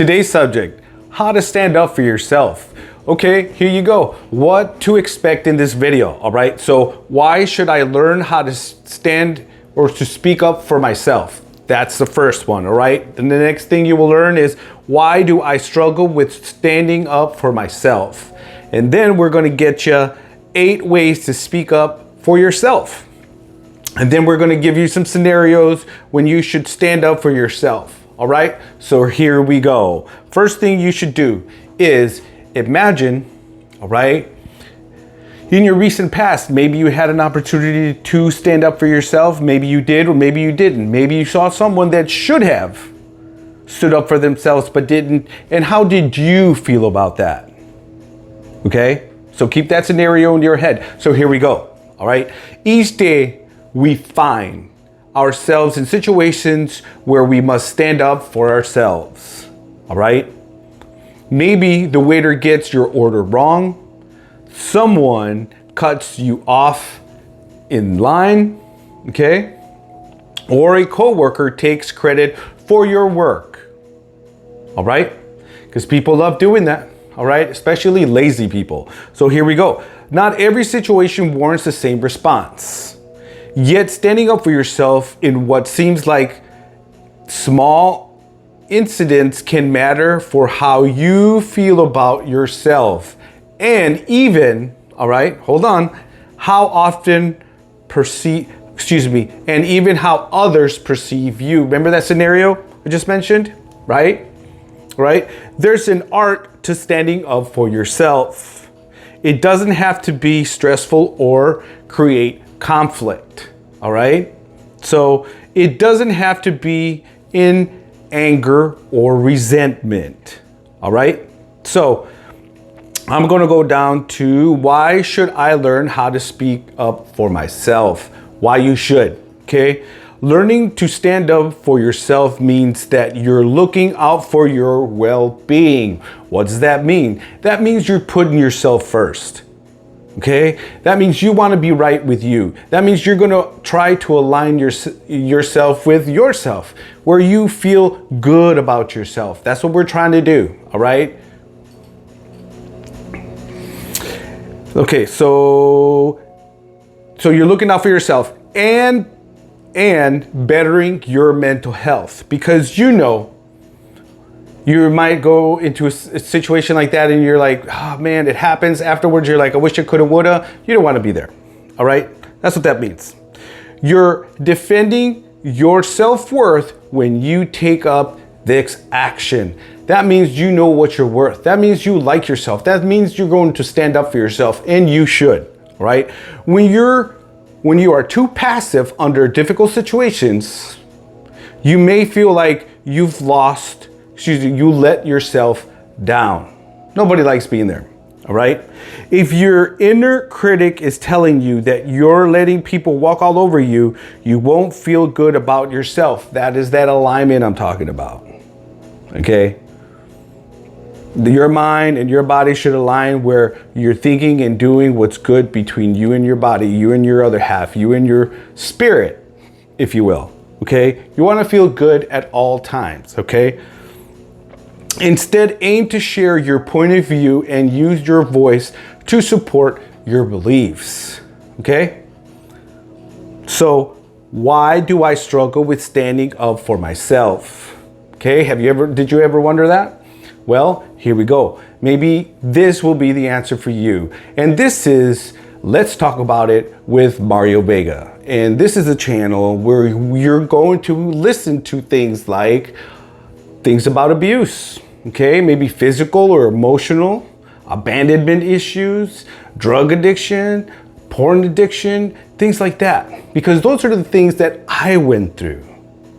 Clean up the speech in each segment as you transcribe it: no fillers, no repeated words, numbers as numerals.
Today's subject, how to stand up for yourself. Okay, here you go. What to expect in this video, all right? So why should I learn how to stand or to speak up for myself? That's the first one, all right? Then the next thing you will learn is, why do I struggle with standing up for myself? And then we're gonna get you 8 ways to speak up for yourself. And then we're gonna give you some scenarios when you should stand up for yourself. All right, so here we go. First thing you should do is imagine, all right, in your recent past, maybe you had an opportunity to stand up for yourself. Maybe you did, or maybe you didn't. Maybe you saw someone that should have stood up for themselves but didn't. And how did you feel about that? Okay, so keep that scenario in your head. So here we go. All right, each day we find ourselves in situations where we must stand up for ourselves. All right, maybe the waiter gets your order wrong, someone cuts you off in line, okay, or a coworker takes credit for your work. All right, because people love doing that. All right, especially lazy people. So here we go. Not every situation warrants the same response. Yet standing up for yourself in what seems like small incidents can matter for how you feel about yourself. And even, all right, hold on, how often and even how others perceive you. Remember that scenario I just mentioned, right? Right? There's an art to standing up for yourself. It doesn't have to be stressful or create conflict. All right, so it doesn't have to be in anger or resentment. All right, so I'm going to go down to, why should I learn how to speak up for myself? Why you should. Okay, learning to stand up for yourself means that you're looking out for your well-being. What does that mean? That means you're putting yourself first. Okay, that means you want to be right with you. That means you're going to try to align yourself with yourself, where you feel good about yourself. That's what we're trying to do. All right. Okay, so you're looking out for yourself and bettering your mental health, because you might go into a situation like that and you're like, oh man, it happens. Afterwards, you're like, I wish I coulda, woulda. You don't want to be there. All right. That's what that means. You're defending your self-worth when you take up this action. That means you know what you're worth. That means you like yourself. That means you're going to stand up for yourself, and you should. All right. When you are too passive under difficult situations, you may feel like you let yourself down. Nobody likes being there, all right? If your inner critic is telling you that you're letting people walk all over you, you won't feel good about yourself. That is that alignment I'm talking about, okay? Your mind and your body should align, where you're thinking and doing what's good between you and your body, you and your other half, you and your spirit, if you will, okay? You want to feel good at all times, okay? Instead, aim to share your point of view and use your voice to support your beliefs. Okay? So, why do I struggle with standing up for myself? Okay, did you ever wonder that? Well, here we go. Maybe this will be the answer for you. And this is Let's Talk About It with Mario Vega. And this is a channel where you're going to listen to things like things about abuse, okay? Maybe physical or emotional, abandonment issues, drug addiction, porn addiction, things like that. Because those are the things that I went through,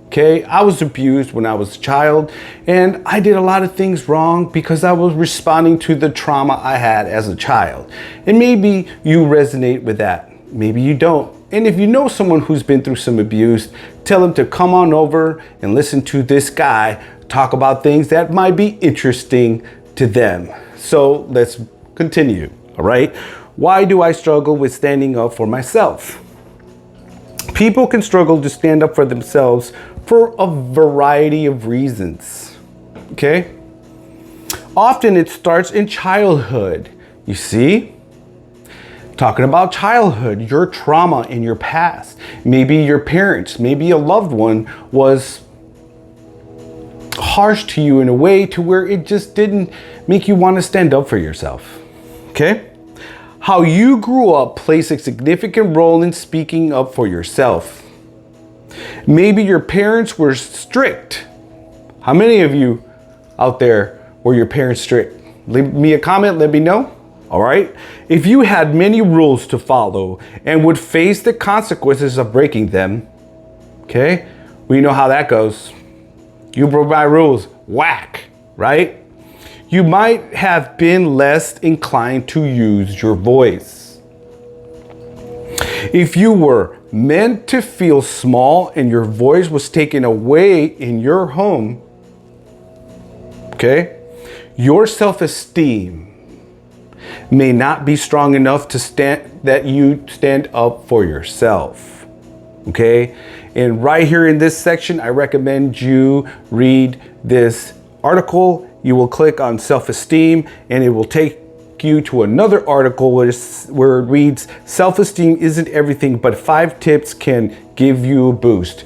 okay? I was abused when I was a child, and I did a lot of things wrong because I was responding to the trauma I had as a child. And maybe you resonate with that. Maybe you don't. And if you know someone who's been through some abuse, tell them to come on over and listen to this guy talk about things that might be interesting to them. So let's continue, all right? Why do I struggle with standing up for myself? People can struggle to stand up for themselves for a variety of reasons, okay? Often it starts in childhood. You see? Talking about childhood, your trauma in your past. Maybe your parents, maybe a loved one was harsh to you in a way to where it just didn't make you want to stand up for yourself. Okay? How you grew up plays a significant role in speaking up for yourself. Maybe your parents were strict. How many of you out there were your parents strict? Leave me a comment, let me know. All right? If you had many rules to follow and would face the consequences of breaking them, okay? We know how that goes. You broke my rules, whack, right? You might have been less inclined to use your voice. If you were meant to feel small and your voice was taken away in your home, okay, your self-esteem may not be strong enough to stand up for yourself. Okay? And right here in this section, I recommend you read this article. You will click on self-esteem and it will take you to another article where it reads, self-esteem isn't everything, but 5 tips can give you a boost.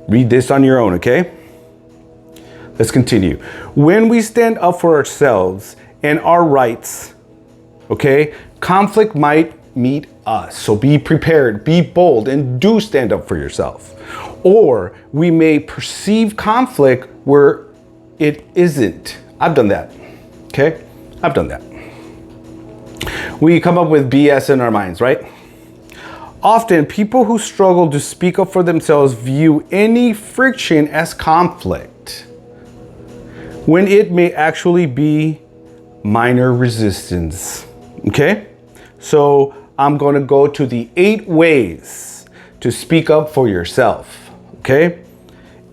Read this on your own, okay? Let's continue. When we stand up for ourselves and our rights, okay, conflict might meet us. So be prepared, be bold, and do stand up for yourself. Or we may perceive conflict where it isn't. I've done that, okay? I've done that. We come up with BS in our minds, right? Often, people who struggle to speak up for themselves view any friction as conflict, when it may actually be minor resistance. Okay? So I'm going to go to the 8 ways to speak up for yourself. Okay?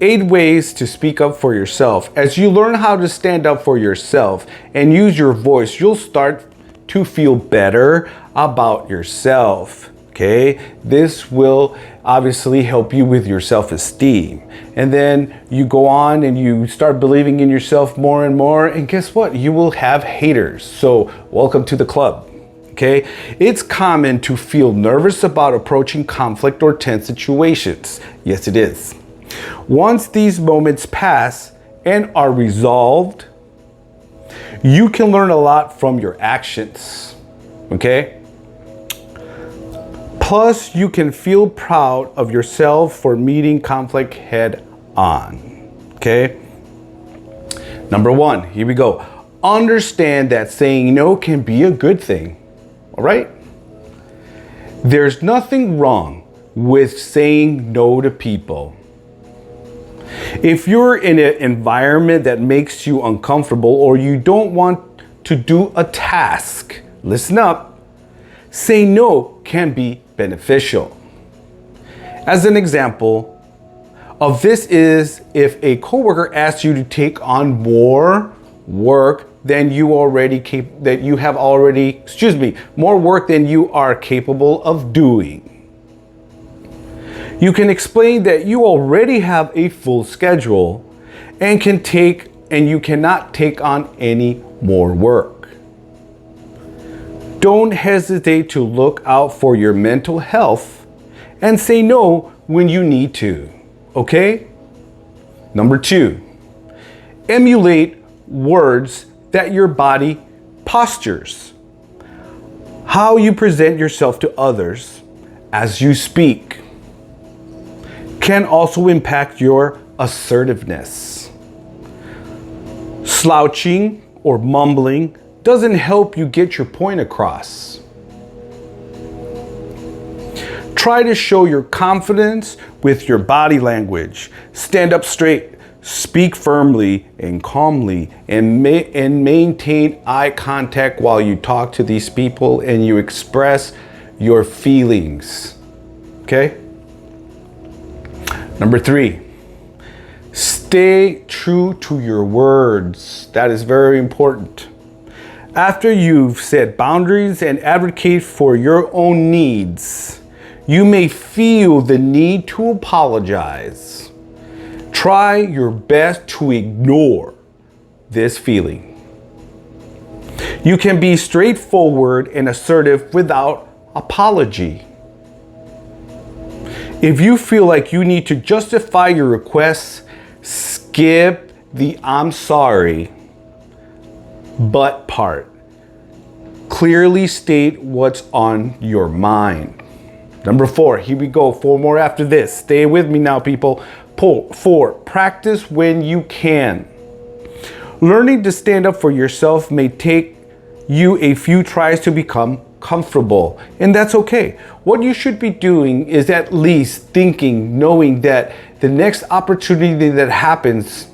8 ways to speak up for yourself. As you learn how to stand up for yourself and use your voice, you'll start to feel better about yourself. Okay? This will obviously help you with your self-esteem. And then you go on and you start believing in yourself more and more. And guess what? You will have haters. So welcome to the club. Okay? It's common to feel nervous about approaching conflict or tense situations. Yes, it is. Once these moments pass and are resolved, you can learn a lot from your actions. Okay? Plus, you can feel proud of yourself for meeting conflict head on. Okay? Number 1, here we go. Understand that saying no can be a good thing. All right? There's nothing wrong with saying no to people. If you're in an environment that makes you uncomfortable or you don't want to do a task, listen up. Say no can be beneficial. As an example of this is if a coworker asks you to take on more work than you more work than you are capable of doing. You can explain that you already have a full schedule and you cannot take on any more work. Don't hesitate to look out for your mental health and say no when you need to, okay? Number 2, emulate words that your body postures. How you present yourself to others as you speak can also impact your assertiveness. Slouching or mumbling doesn't help you get your point across. Try to show your confidence with your body language. Stand up straight, speak firmly and calmly, and maintain eye contact while you talk to these people and you express your feelings. Okay? Number 3, stay true to your words. That is very important. After you've set boundaries and advocate for your own needs, you may feel the need to apologize. Try your best to ignore this feeling. You can be straightforward and assertive without apology. If you feel like you need to justify your requests, skip the "I'm sorry, but" part. Clearly state what's on your mind. Number 4, here we go. 4 more after this. Stay with me now, people. 4, practice when you can. Learning to stand up for yourself may take you a few tries to become comfortable, and that's okay. What you should be doing is at least thinking, knowing that the next opportunity that happens,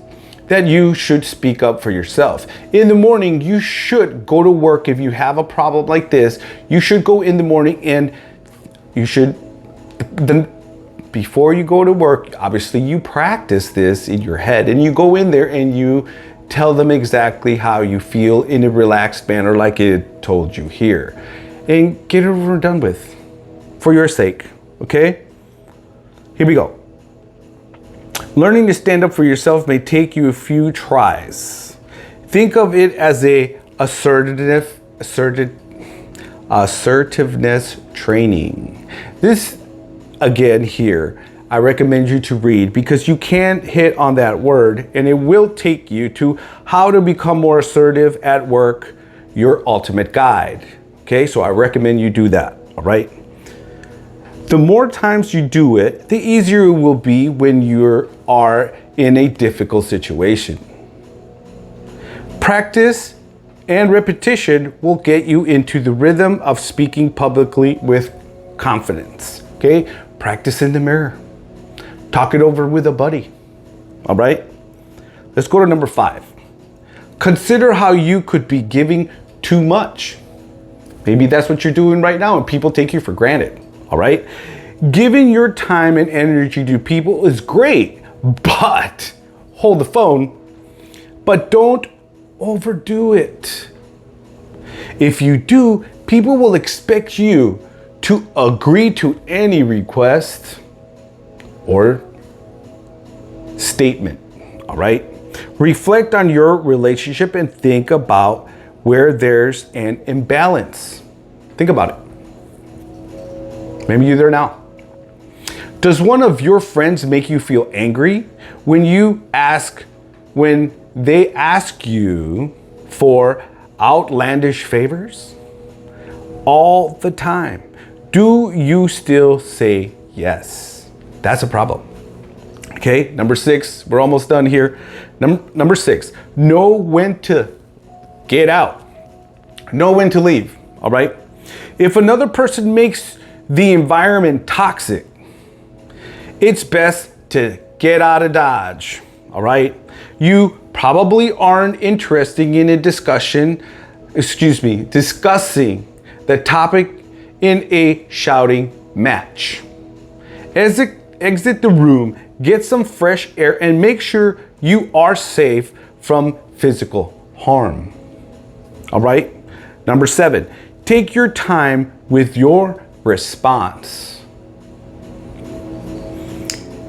that you should speak up for yourself. In the morning, you should go to work. If you have a problem like this, you should go in the morning, and you should, before you go to work, obviously you practice this in your head, and you go in there and you tell them exactly how you feel in a relaxed manner, like it told you here, and get it over and done with for your sake. Okay, here we go. Learning to stand up for yourself may take you a few tries. Think of it as a assertiveness training. This, again, here, I recommend you to read, because you can't hit on that word, and it will take you to How to Become More Assertive at Work, Your Ultimate Guide. Okay, so I recommend you do that, all right? The more times you do it, the easier it will be when you are in a difficult situation. Practice and repetition will get you into the rhythm of speaking publicly with confidence. Okay, practice in the mirror. Talk it over with a buddy. All right, let's go to number 5. Consider how you could be giving too much. Maybe that's what you're doing right now, and people take you for granted. All right, giving your time and energy to people is great, but hold the phone, but don't overdo it. If you do, people will expect you to agree to any request or statement. All right, reflect on your relationship and think about where there's an imbalance. Think about it. Maybe you're there now. Does one of your friends make you feel angry when they ask you for outlandish favors? All the time. Do you still say yes? That's a problem. Okay, number 6, we're almost done here. Number 6, know when to get out. Know when to leave, all right? If another person makes the environment toxic, it's best to get out of Dodge, all right? You probably aren't interested in a discussing the topic in a shouting match. Exit the room, get some fresh air, and make sure you are safe from physical harm. All right? Number 7, take your time with your response.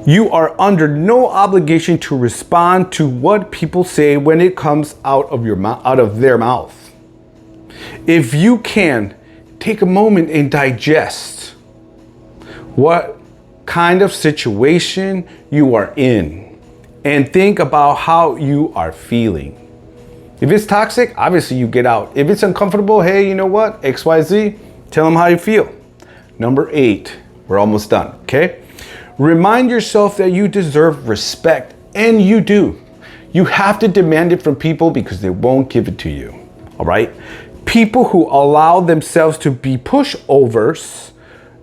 You are under no obligation to respond to what people say when it comes out of their mouth. If you can, take a moment and digest what kind of situation you are in and think about how you are feeling. If it's toxic, obviously you get out. If it's uncomfortable, hey, you know what? XYZ, tell them how you feel. Number 8, we're almost done, okay? Remind yourself that you deserve respect, and you do. You have to demand it from people because they won't give it to you, all right? People who allow themselves to be pushovers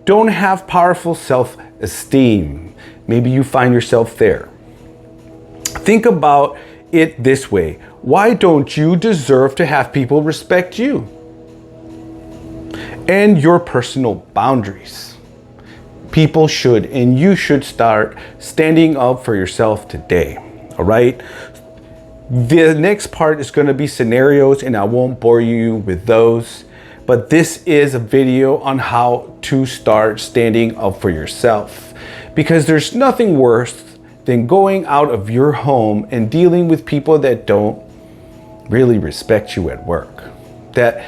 don't have powerful self-esteem. Maybe you find yourself there. Think about it this way. Why don't you deserve to have people respect you and your personal boundaries? People should, and you should start standing up for yourself today, all right? The next part is going to be scenarios, and I won't bore you with those, but this is a video on how to start standing up for yourself, because there's nothing worse than going out of your home and dealing with people that don't really respect you at work. that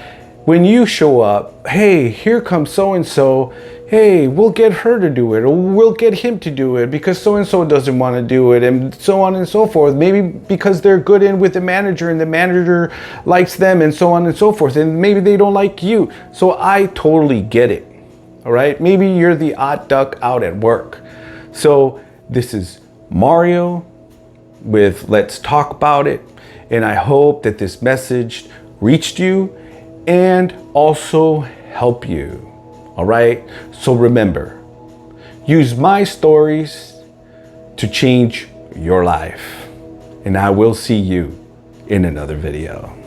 when you show up, hey, here comes so-and-so, hey, we'll get her to do it, or we'll get him to do it because so-and-so doesn't want to do it, and so on and so forth. Maybe because they're good in with the manager and the manager likes them, and so on and so forth. And maybe they don't like you. So I totally get it. All right. Maybe you're the odd duck out at work. So this is Mario with Let's Talk About It. And I hope that this message reached you and also help you. All right. So remember, use my stories to change your life. And I will see you in another video.